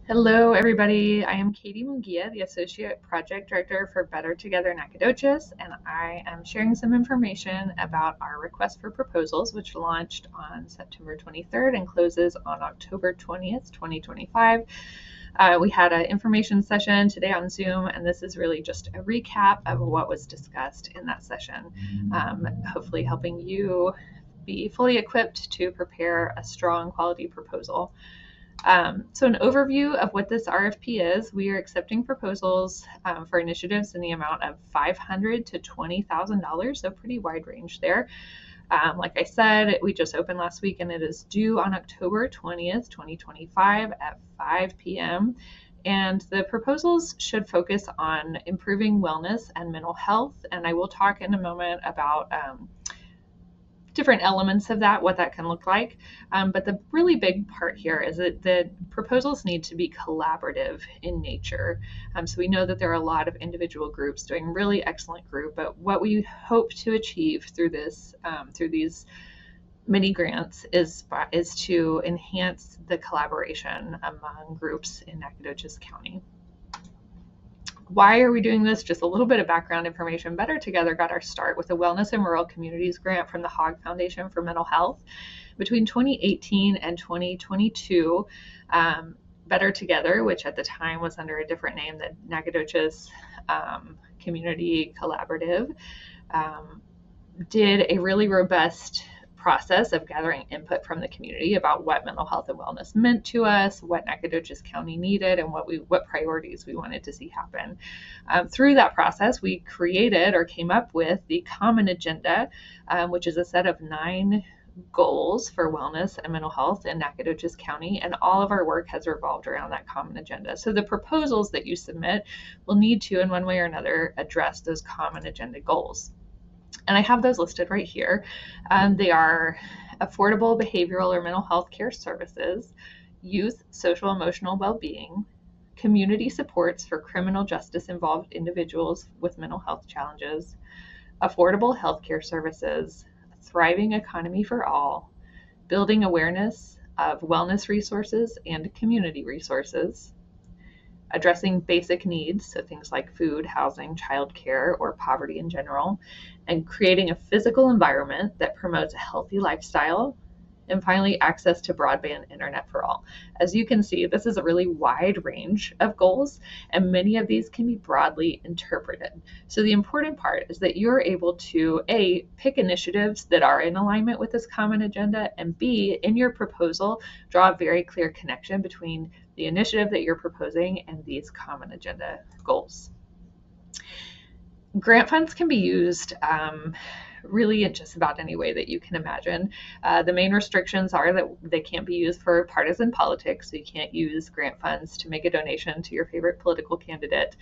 Hello, everybody. I am Catie Munguia, the Associate Project Director for Better Together Nacogdoches, and I am sharing some information about our request for proposals, which launched on September 23rd and closes on October 20th, 2025. We had an information session today on Zoom, and this is really just a recap of what was discussed in that session, hopefully helping you be fully equipped to prepare a strong quality proposal. So an overview of what this RFP is: we are accepting proposals for initiatives in the amount of $500 to $20,000, so pretty wide range there. Like I said, we just opened last week and it is due on October 20th, 2025 at 5 p.m. And the proposals should focus on improving wellness and mental health. And I will talk in a moment about different elements of that, what that can look like. But the really big part here is that the proposals need to be collaborative in nature. So we know that there are a lot of individual groups doing really excellent group, but what we hope to achieve through this, through these mini grants is to enhance the collaboration among groups in Nacogdoches County. Why are we doing this? Just a little bit of background information. Better Together got our start with a Wellness in Rural Communities grant from the Hogg Foundation for Mental Health. Between 2018 and 2022, Better Together, which at the time was under a different name, the Nacogdoches Community Collaborative, did a really robust process of gathering input from the community about what mental health and wellness meant to us, what Nacogdoches County needed, and what priorities we wanted to see happen. Through that process, we created or came up with the Common Agenda, which is a set of 9 goals for wellness and mental health in Nacogdoches County, and all of our work has revolved around that common agenda. So the proposals that you submit will need to, in one way or another, address those common agenda goals. And I have those listed right here. They are affordable behavioral or mental health care services, youth social emotional well-being, community supports for criminal justice involved individuals with mental health challenges, affordable healthcare services, a thriving economy for all, building awareness of wellness resources and community resources, addressing basic needs, so things like food, housing, childcare, or poverty in general, and creating a physical environment that promotes a healthy lifestyle, and finally, access to broadband internet for all. As you can see, this is a really wide range of goals, and many of these can be broadly interpreted. So the important part is that you're able to, A, pick initiatives that are in alignment with this common agenda, and B, in your proposal, draw a very clear connection between the initiative that you're proposing and these common agenda goals. Grant funds can be used really in just about any way that you can imagine. The main restrictions are that they can't be used for partisan politics. So you can't use grant funds to make a donation to your favorite political candidate.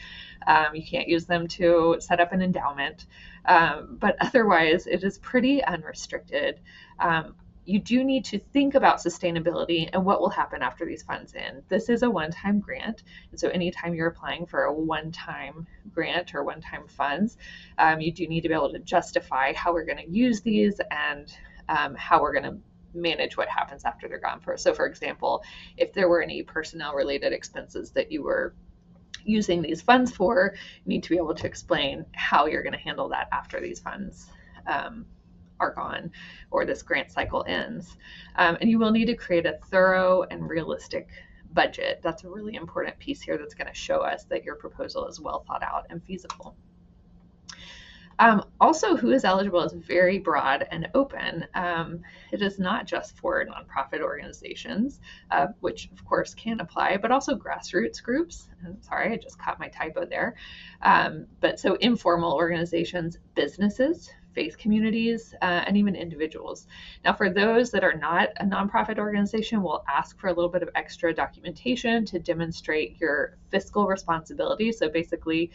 You can't use them to set up an endowment. But otherwise, it is pretty unrestricted. You do need to think about sustainability and what will happen after these funds end. This is a one-time grant, and so anytime you're applying for a one-time grant or one-time funds, you do need to be able to justify how we're going to use these and how we're going to manage what happens after they're gone. So for example, if there were any personnel related expenses that you were using these funds for, you need to be able to explain how you're going to handle that after these funds are gone or this grant cycle ends. And you will need to create a thorough and realistic budget. That's a really important piece here that's going to show us that your proposal is well thought out and feasible. Also, who is eligible is very broad and open. It is not just for nonprofit organizations, which of course can apply, but also grassroots groups. And sorry, I just caught my typo there. But so informal organizations, businesses, faith communities, and even individuals. Now, for those that are not a nonprofit organization, we'll ask for a little bit of extra documentation to demonstrate your fiscal responsibility. So basically,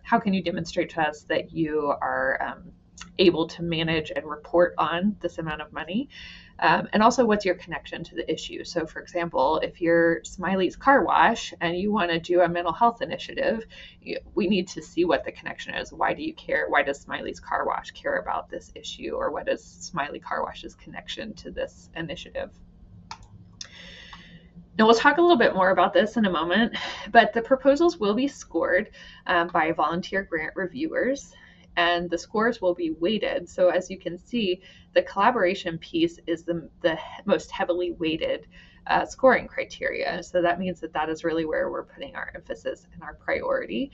how can you demonstrate to us that you are able to manage and report on this amount of money? And also, what's your connection to the issue? So for example, if you're Smiley's Car Wash and you want to do a mental health initiative, we need to see what the connection is. Why do you care? Why does Smiley's Car Wash care about this issue? Or what is Smiley Car Wash's connection to this initiative? And we'll talk a little bit more about this in a moment, but the proposals will be scored by volunteer grant reviewers, and the scores will be weighted. So as you can see, the collaboration piece is the most heavily weighted scoring criteria. So that means that is really where we're putting our emphasis and our priority.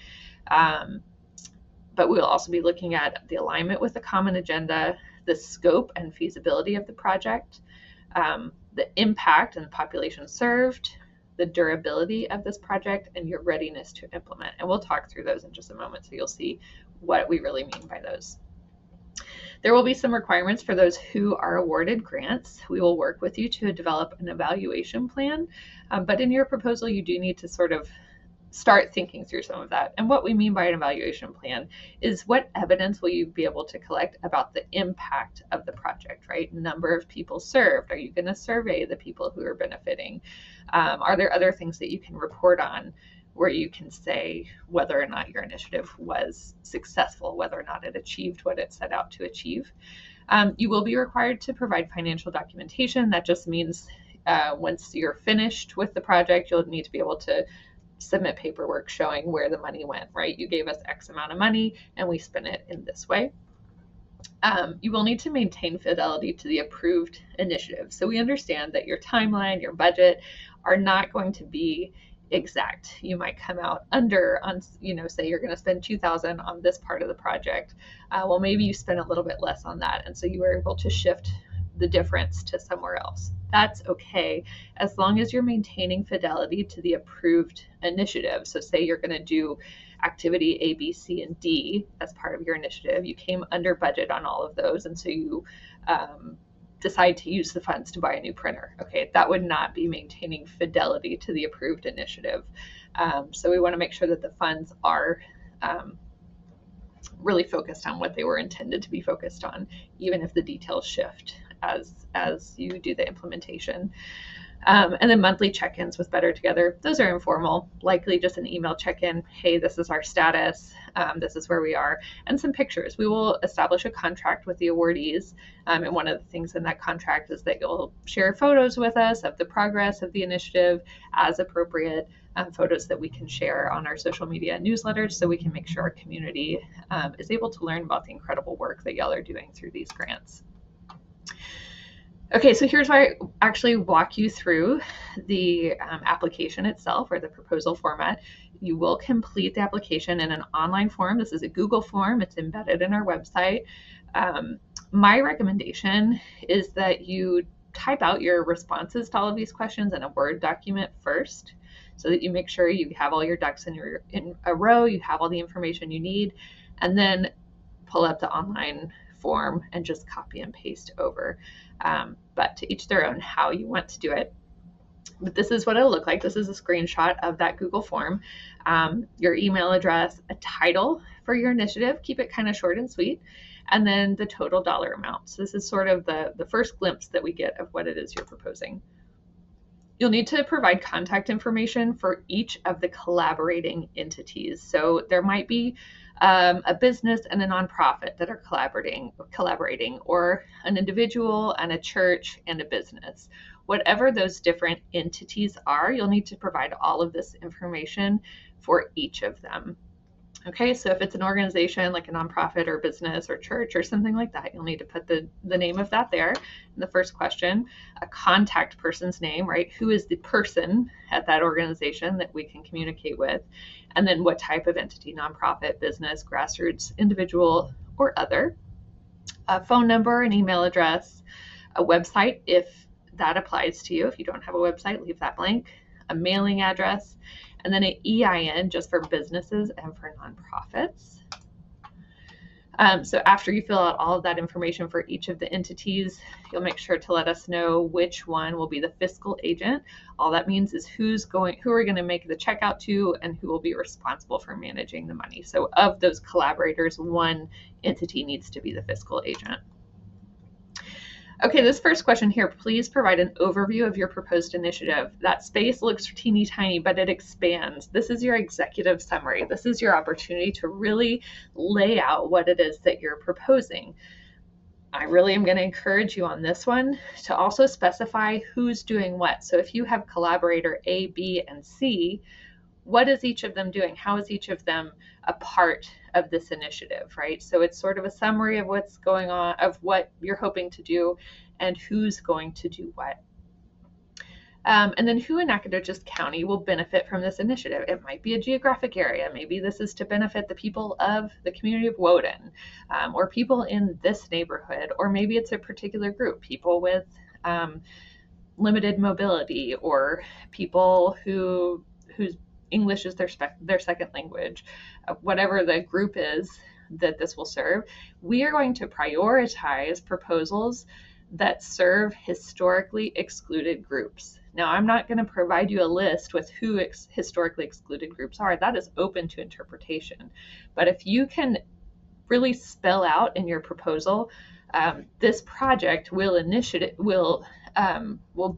But we'll also be looking at the alignment with the common agenda, the scope and feasibility of the project, the impact and the population served, the durability of this project, and your readiness to implement. And we'll talk through those in just a moment, so you'll see what we really mean by those. There will be some requirements for those who are awarded grants. We will work with you to develop an evaluation plan, but in your proposal, you do need to sort of start thinking through some of that. And what we mean by an evaluation plan is what evidence will you be able to collect about the impact of the project, right? Number of people served. Are you going to survey the people who are benefiting? Are there other things that you can report on where you can say whether or not your initiative was successful, whether or not it achieved what it set out to achieve? You will be required to provide financial documentation. That just means once you're finished with the project, you'll need to be able to submit paperwork showing where the money went, right? You gave us X amount of money and we spent it in this way. You will need to maintain fidelity to the approved initiative. So we understand that your timeline, your budget are not going to be exact. You might come out under on, say you're going to spend $2,000 on this part of the project. Well, maybe you spend a little bit less on that. And so you were able to shift the difference to somewhere else. That's okay, as long as you're maintaining fidelity to the approved initiative. So say you're going to do activity A, B, C, and D as part of your initiative. You came under budget on all of those, and so you decide to use the funds to buy a new printer. Okay, that would not be maintaining fidelity to the approved initiative. So we want to make sure that the funds are really focused on what they were intended to be focused on, even if the details shift as you do the implementation. And then monthly check-ins with Better Together. Those are informal, likely just an email check-in. Hey, this is our status. This is where we are. And some pictures. We will establish a contract with the awardees. And one of the things in that contract is that you'll share photos with us of the progress of the initiative as appropriate, photos that we can share on our social media newsletters so we can make sure our community is able to learn about the incredible work that y'all are doing through these grants. Okay, so here's where I actually walk you through the application itself, or the proposal format. You will complete the application in an online form. This is a Google form. It's embedded in our website. My recommendation is that you type out your responses to all of these questions in a Word document first, so that you make sure you have all your ducks in a row, you have all the information you need, and then pull up the online form and just copy and paste over. But to each their own how you want to do it. But this is what it'll look like. This is a screenshot of that Google form. Your email address, a title for your initiative, keep it kind of short and sweet, and then the total dollar amount. So this is sort of the first glimpse that we get of what it is you're proposing. You'll need to provide contact information for each of the collaborating entities. So there might be a business and a nonprofit that are collaborating, or an individual and a church and a business. Whatever those different entities are, you'll need to provide all of this information for each of them. Okay, so if it's an organization like a nonprofit or business or church or something like that, you'll need to put the name of that there in the first question, a contact person's name, right? Who is the person at that organization that we can communicate with? And then what type of entity, nonprofit, business, grassroots, individual, or other. A phone number, an email address, a website if that applies to you. If you don't have a website, leave that blank. A mailing address, and then an EIN just for businesses and for nonprofits. So after you fill out all of that information for each of the entities, you'll make sure to let us know which one will be the fiscal agent. All that means is who are going to make the check out to, and who will be responsible for managing the money. So of those collaborators, one entity needs to be the fiscal agent. Okay, this first question here, please provide an overview of your proposed initiative. That space looks teeny tiny, but it expands. This is your executive summary. This is your opportunity to really lay out what it is that you're proposing. I really am going to encourage you on this one to also specify who's doing what. So if you have collaborator A, B, and C, what is each of them doing? How is each of them a part of this initiative, right? So it's sort of a summary of what's going on, of what you're hoping to do, and who's going to do what. And then who in Nacogdoches County will benefit from this initiative? It might be a geographic area. Maybe this is to benefit the people of the community of Woden, or people in this neighborhood, or maybe it's a particular group, people with limited mobility, or people whose English is their second language. Whatever the group is that this will serve, we are going to prioritize proposals that serve historically excluded groups. Now, I'm not going to provide you a list with who historically excluded groups are. That is open to interpretation. But if you can really spell out in your proposal, this project will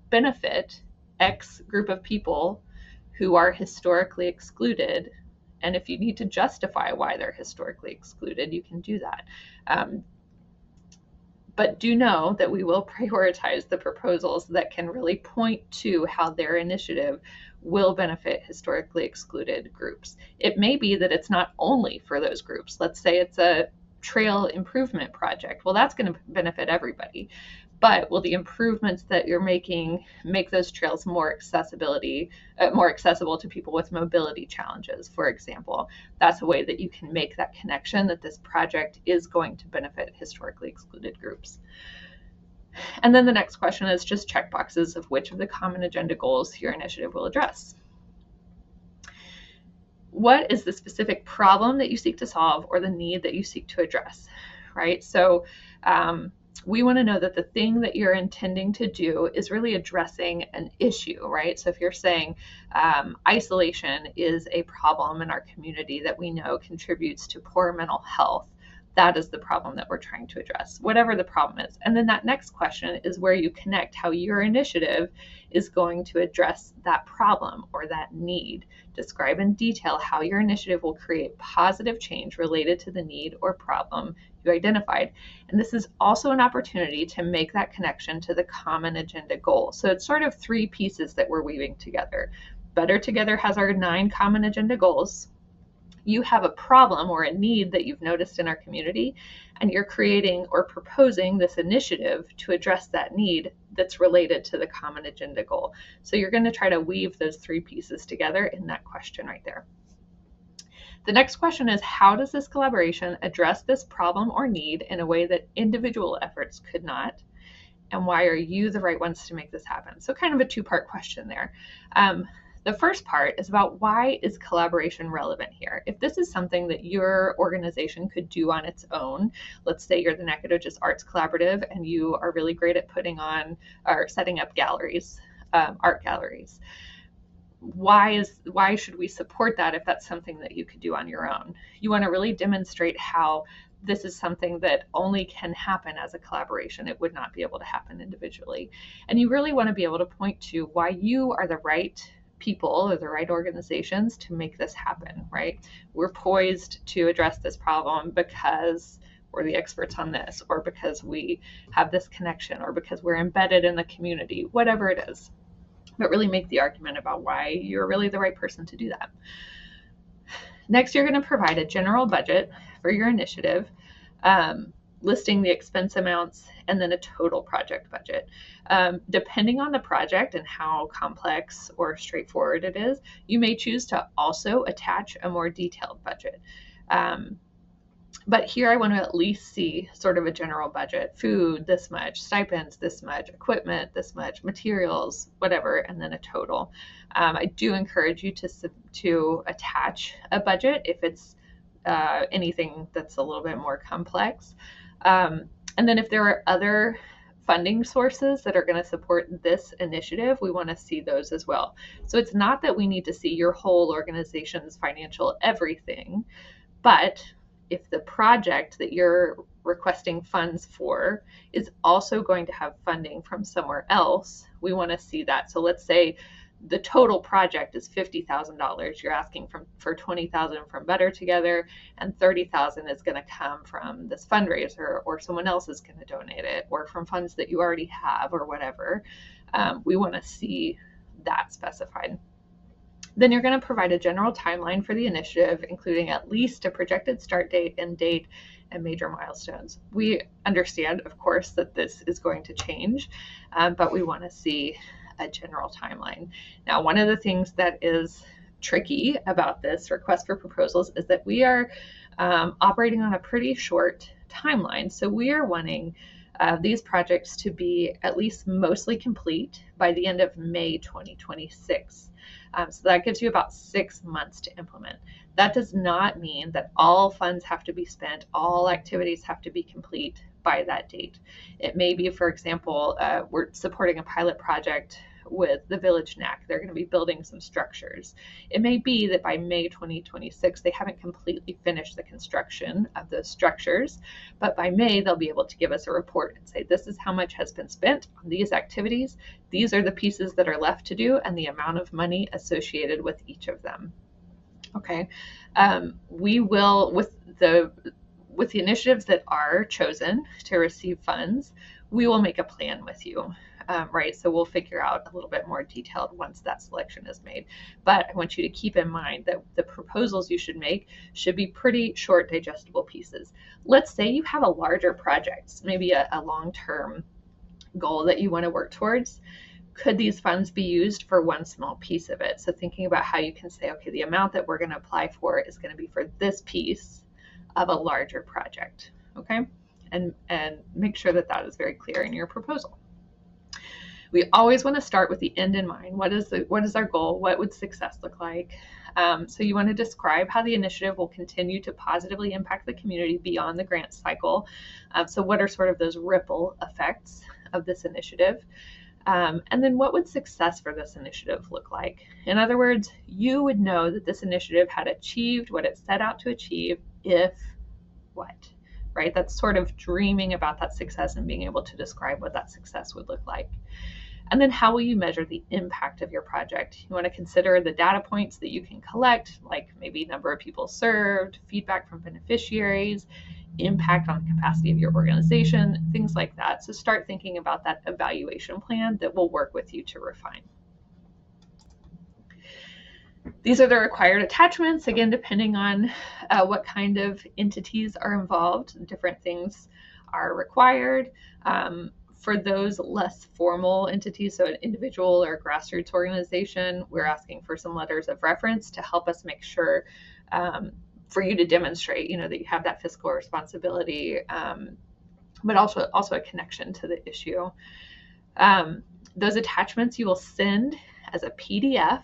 benefit X group of people who are historically excluded. And if you need to justify why they're historically excluded, you can do that. But do know that we will prioritize the proposals that can really point to how their initiative will benefit historically excluded groups. It may be that it's not only for those groups. Let's say it's a trail improvement project. Well, that's going to benefit everybody. But will the improvements that you're making make those trails more accessible to people with mobility challenges, for example? That's a way that you can make that connection that this project is going to benefit historically excluded groups. And then the next question is just check boxes of which of the common agenda goals your initiative will address. What is the specific problem that you seek to solve or the need that you seek to address, right? So we want to know that the thing that you're intending to do is really addressing an issue, right? So if you're saying isolation is a problem in our community that we know contributes to poor mental health, that is the problem that we're trying to address, whatever the problem is. And then that next question is where you connect how your initiative is going to address that problem or that need. Describe in detail how your initiative will create positive change related to the need or problem you identified. And this is also an opportunity to make that connection to the common agenda goal. So it's sort of three pieces that we're weaving together. Better Together has our 9 common agenda goals. You have a problem or a need that you've noticed in our community, and you're creating or proposing this initiative to address that need that's related to the common agenda goal. So you're going to try to weave those 3 pieces together in that question right there. The next question is, how does this collaboration address this problem or need in a way that individual efforts could not? And why are you the right ones to make this happen? So kind of a 2-part question there. The first part is about why is collaboration relevant here? If this is something that your organization could do on its own, let's say you're the Nacogdoches Arts Collaborative and you are really great at putting on or setting up galleries, art galleries. Why should we support that if that's something that you could do on your own? You want to really demonstrate how this is something that only can happen as a collaboration. It would not be able to happen individually. And you really want to be able to point to why you are the right people or the right organizations to make this happen, right? We're poised to address this problem because we're the experts on this, or because we have this connection, or because we're embedded in the community, whatever it is. But really make the argument about why you're really the right person to do that. Next, you're going to provide a general budget for your initiative, listing the expense amounts, and then a total project budget. Depending on the project and how complex or straightforward it is, you may choose to also attach a more detailed budget. But here I want to at least see sort of a general budget: food, this much; stipends, this much; equipment, this much; materials, whatever, and then a total. I do encourage you to attach a budget if it's anything that's a little bit more complex. And then if there are other funding sources that are going to support this initiative, we want to see those as well. So it's not that we need to see your whole organization's financial everything, but if the project that you're requesting funds for is also going to have funding from somewhere else, we want to see that. So let's say the total project is $50,000. You're asking for $20,000 from Better Together, and $30,000 is going to come from this fundraiser, or someone else is going to donate it, or from funds that you already have, or whatever. We want to see that specified. Then you're going to provide a general timeline for the initiative, including at least a projected start date, end date, and major milestones. We understand, of course, that this is going to change, but we want to see a general timeline. Now, one of the things that is tricky about this request for proposals is that we are operating on a pretty short timeline. So we are wanting these projects to be at least mostly complete by the end of May 2026. So that gives you about 6 months to implement. That does not mean that all funds have to be spent, all activities have to be complete by that date. It may be, for example, we're supporting a pilot project with the Village NAC. They're going to be building some structures. It may be that by May 2026, they haven't completely finished the construction of those structures, but by May, they'll be able to give us a report and say, this is how much has been spent on these activities. These are the pieces that are left to do and the amount of money associated with each of them. Okay. We will, with the initiatives that are chosen to receive funds, we will make a plan with you. Right, so we'll figure out a little bit more detailed once that selection is made. But I want you to keep in mind that the proposals you should make should be pretty short, digestible pieces. Let's say you have a larger project, maybe a long-term goal that you want to work towards. Could these funds be used for one small piece of it? So thinking about how you can say, okay, the amount that we're going to apply for is going to be for this piece of a larger project, okay? And make sure that that is very clear in your proposal. We always want to start with the end in mind. What is our goal? What would success look like? So you want to describe how the initiative will continue to positively impact the community beyond the grant cycle. So what are sort of those ripple effects of this initiative? And then what would success for this initiative look like? In other words, you would know that this initiative had achieved what it set out to achieve if what? Right? That's sort of dreaming about that success and being able to describe what that success would look like. And then how will you measure the impact of your project? You want to consider the data points that you can collect, like maybe number of people served, feedback from beneficiaries, impact on the capacity of your organization, things like that. So start thinking about that evaluation plan that will work with you to refine. These are the required attachments, again, depending on what kind of entities are involved. Different things are required. For those less formal entities, so an individual or grassroots organization, we're asking for some letters of reference to help us make sure for you to demonstrate, that you have that fiscal responsibility, but also a connection to the issue. Those attachments you will send as a PDF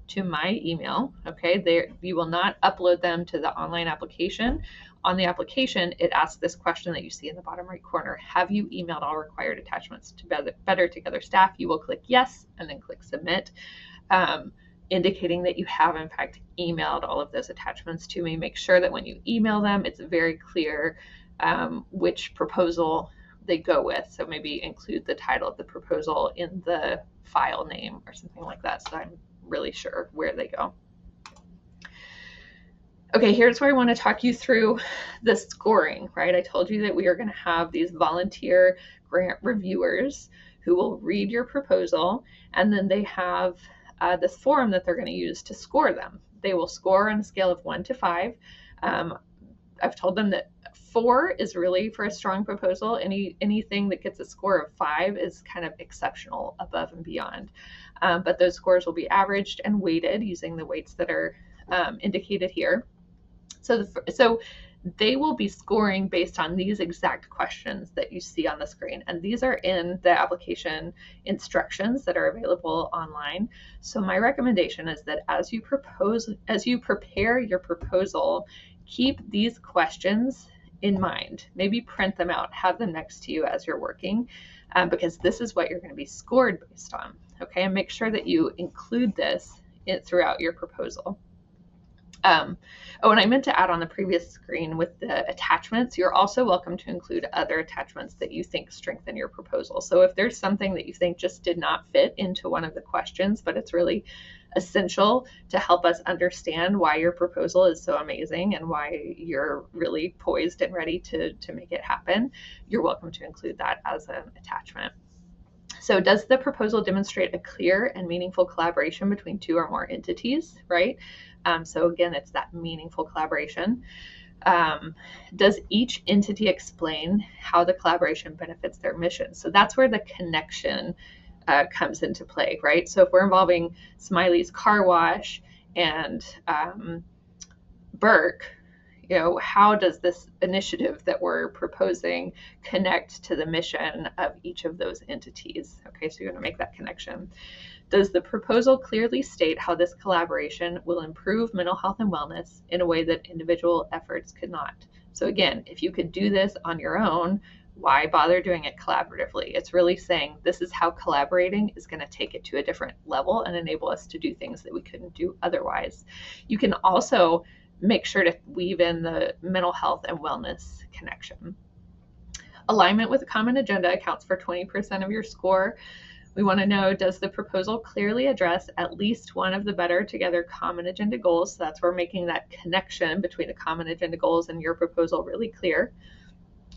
to my email. Okay, you will not upload them to the online application. On the application, it asks this question that you see in the bottom right corner: have you emailed all required attachments to Better Together staff? You will click yes and then click submit, indicating that you have in fact emailed all of those attachments to me. Make sure that when you email them, it's very clear which proposal they go with. So maybe include the title of the proposal in the file name or something like that, so I'm really sure where they go. Okay, here's where I want to talk you through the scoring, right? I told you that we are going to have these volunteer grant reviewers who will read your proposal, and then they have this form that they're going to use to score them. They will score on a scale of 1 to 5. I've told them that 4 is really for a strong proposal. Anything that gets a score of 5 is kind of exceptional, above and beyond. But those scores will be averaged and weighted using the weights that are indicated here. So they will be scoring based on these exact questions that you see on the screen. And these are in the application instructions that are available online. So my recommendation is that as you prepare your proposal, keep these questions in mind. Maybe print them out, have them next to you as you're working, because this is what you're going to be scored based on. Okay, and make sure that you include this throughout your proposal. Oh, and I meant to add on the previous screen with the attachments, you're also welcome to include other attachments that you think strengthen your proposal. So if there's something that you think just did not fit into one of the questions, but it's really essential to help us understand why your proposal is so amazing and why you're really poised and ready to make it happen, you're welcome to include that as an attachment. So does the proposal demonstrate a clear and meaningful collaboration between two or more entities, right? So again, it's that meaningful collaboration. Does each entity explain how the collaboration benefits their mission? So that's where the connection comes into play, right? So if we're involving Smiley's Car Wash and Burke, how does this initiative that we're proposing connect to the mission of each of those entities? Okay, so you're going to make that connection. Does the proposal clearly state how this collaboration will improve mental health and wellness in a way that individual efforts could not? So again, if you could do this on your own, why bother doing it collaboratively? It's really saying this is how collaborating is going to take it to a different level and enable us to do things that we couldn't do otherwise. You can also make sure to weave in the mental health and wellness connection. Alignment with a common agenda accounts for 20% of your score. We want to know, does the proposal clearly address at least one of the Better Together common agenda goals? So that's where making that connection between the common agenda goals and your proposal really clear.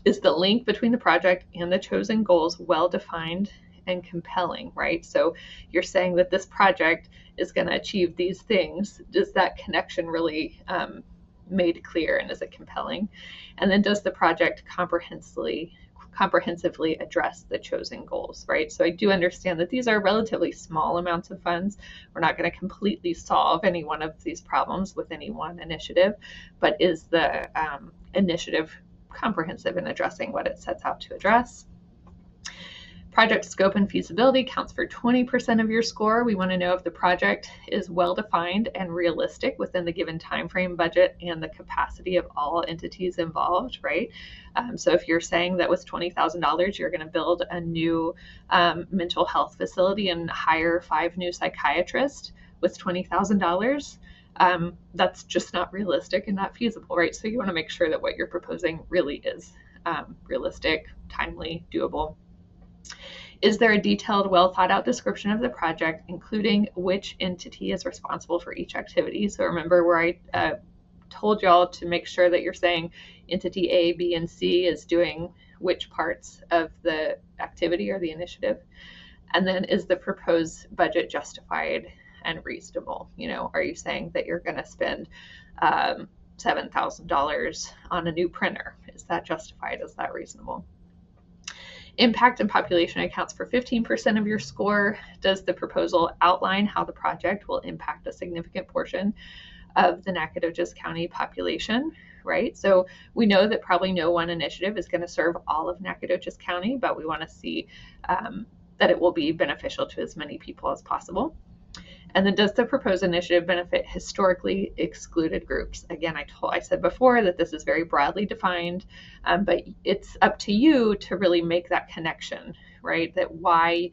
Is the link between the project and the chosen goals well defined and compelling, right? So you're saying that this project is going to achieve these things. Does that connection really made clear, and is it compelling? And then does the project comprehensively address the chosen goals, right? So I do understand that these are relatively small amounts of funds. We're not going to completely solve any one of these problems with any one initiative, but is the initiative comprehensive in addressing what it sets out to address? Project scope and feasibility counts for 20% of your score. We want to know if the project is well defined and realistic within the given time frame, budget, and the capacity of all entities involved, right? So if you're saying that with $20,000, you're going to build a new mental health facility and hire 5 new psychiatrists with $20,000, that's just not realistic and not feasible, right? So you want to make sure that what you're proposing really is realistic, timely, doable. Is there a detailed, well thought out description of the project, including which entity is responsible for each activity? So remember where I told y'all to make sure that you're saying entity A, B, and C is doing which parts of the activity or the initiative? And then is the proposed budget justified and reasonable? Are you saying that you're going to spend $7,000 on a new printer? Is that justified? Is that reasonable? Impact and population accounts for 15% of your score. Does the proposal outline how the project will impact a significant portion of the Nacogdoches County population, right? So we know that probably no one initiative is going to serve all of Nacogdoches County, but we want to see that it will be beneficial to as many people as possible. And then does the proposed initiative benefit historically excluded groups? Again, I said before that this is very broadly defined, but it's up to you to really make that connection, right? That why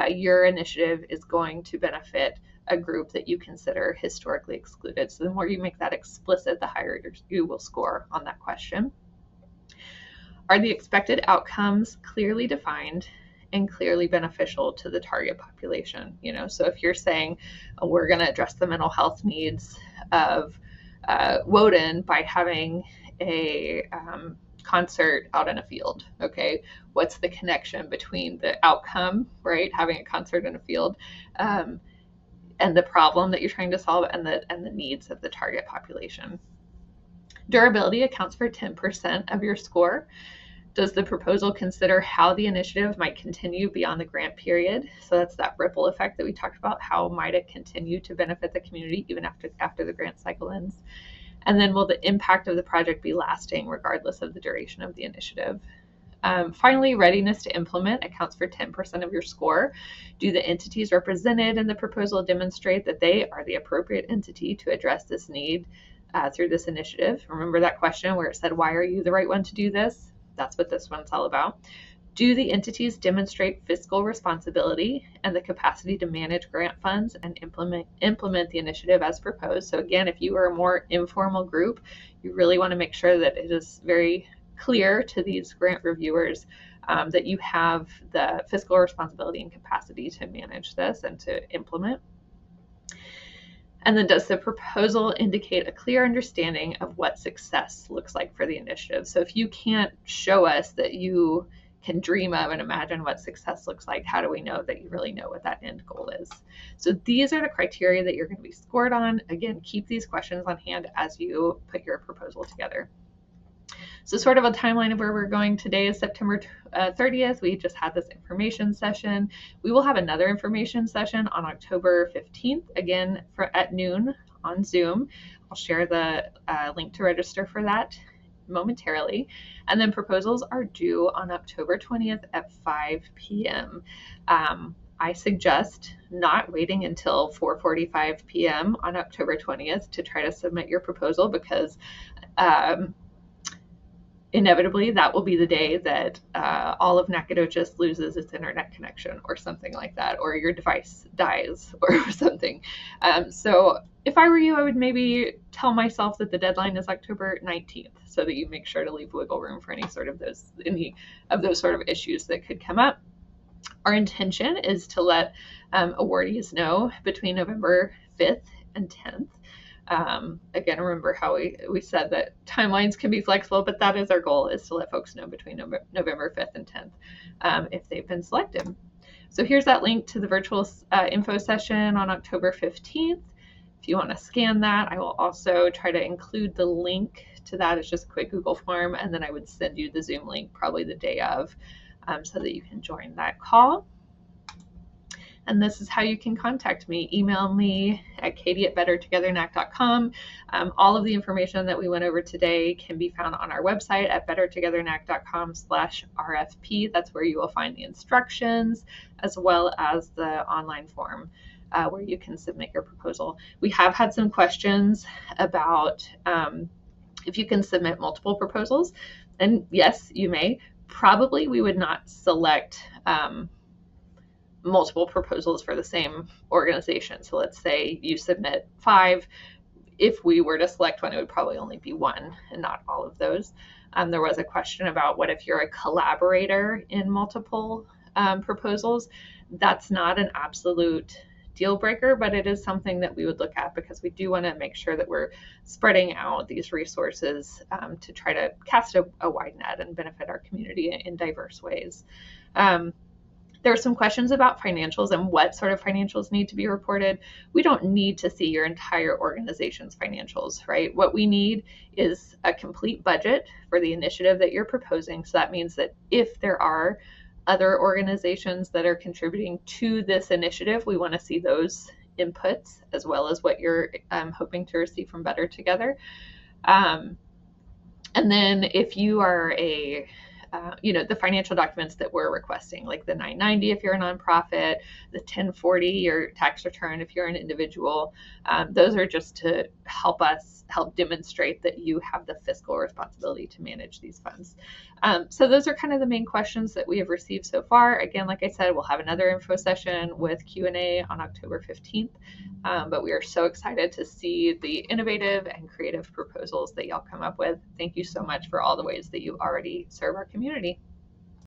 your initiative is going to benefit a group that you consider historically excluded. So the more you make that explicit, the higher you will score on that question. Are the expected outcomes clearly defined and clearly beneficial to the target population? So if you're saying we're going to address the mental health needs of Woden by having a concert out in a field, okay, what's the connection between the outcome, right, having a concert in a field, and the problem that you're trying to solve, and the needs of the target population? Durability accounts for 10% of your score. Does the proposal consider how the initiative might continue beyond the grant period? So that's that ripple effect that we talked about. How might it continue to benefit the community even after the grant cycle ends? And then will the impact of the project be lasting regardless of the duration of the initiative? Finally, readiness to implement accounts for 10% of your score. Do the entities represented in the proposal demonstrate that they are the appropriate entity to address this need through this initiative? Remember that question where it said, why are you the right one to do this? That's what this one's all about. Do the entities demonstrate fiscal responsibility and the capacity to manage grant funds and implement the initiative as proposed? So again, if you are a more informal group, you really want to make sure that it is very clear to these grant reviewers that you have the fiscal responsibility and capacity to manage this and to implement. And then, does the proposal indicate a clear understanding of what success looks like for the initiative? So if you can't show us that you can dream of and imagine what success looks like, how do we know that you really know what that end goal is? So these are the criteria that you're going to be scored on. Again, keep these questions on hand as you put your proposal together. So sort of a timeline of where we're going. Today is September 30th. We just had this information session. We will have another information session on October 15th, again at noon on Zoom. I'll share the link to register for that momentarily. And then proposals are due on October 20th at 5 p.m. I suggest not waiting until 4:45 p.m. on October 20th to try to submit your proposal, because inevitably that will be the day that all of Nacogdoches loses its internet connection or something like that, or your device dies or something. So if I were you, I would maybe tell myself that the deadline is October 19th, so that you make sure to leave wiggle room for any of those sort of issues that could come up. Our intention is to let awardees know between November 5th and 10th. Again, remember how we said that timelines can be flexible, but that is our goal, is to let folks know between November 5th and 10th if they've been selected. So here's that link to the virtual info session on October 15th. If you want to scan that, I will also try to include the link to that. It's just a quick Google form, and then I would send you the Zoom link probably the day of, so that you can join that call. And this is how you can contact me. Email me at katie@bettertogethernac.com. All of the information that we went over today can be found on our website at bettertogethernac.com/RFP. That's where you will find the instructions, as well as the online form where you can submit your proposal. We have had some questions about if you can submit multiple proposals. And yes, you may. Probably we would not select multiple proposals for the same organization. So let's say you submit 5. If we were to select one, it would probably only be 1 and not all of those. There was a question about what if you're a collaborator in multiple proposals. That's not an absolute deal breaker, but it is something that we would look at, because we do want to make sure that we're spreading out these resources to try to cast a wide net and benefit our community in diverse ways. There are some questions about financials and what sort of financials need to be reported. We don't need to see your entire organization's financials, right? What we need is a complete budget for the initiative that you're proposing. So that means that if there are other organizations that are contributing to this initiative, we want to see those inputs, as well as what you're hoping to receive from Better Together. And then if you are the financial documents that we're requesting, like the 990 if you're a nonprofit, the 1040, your tax return if you're an individual, those are just to help demonstrate that you have the fiscal responsibility to manage these funds. So those are kind of the main questions that we have received so far. Again, like I said, we'll have another info session with Q&A on October 15th, but we are so excited to see the innovative and creative proposals that y'all come up with. Thank you so much for all the ways that you already serve our community.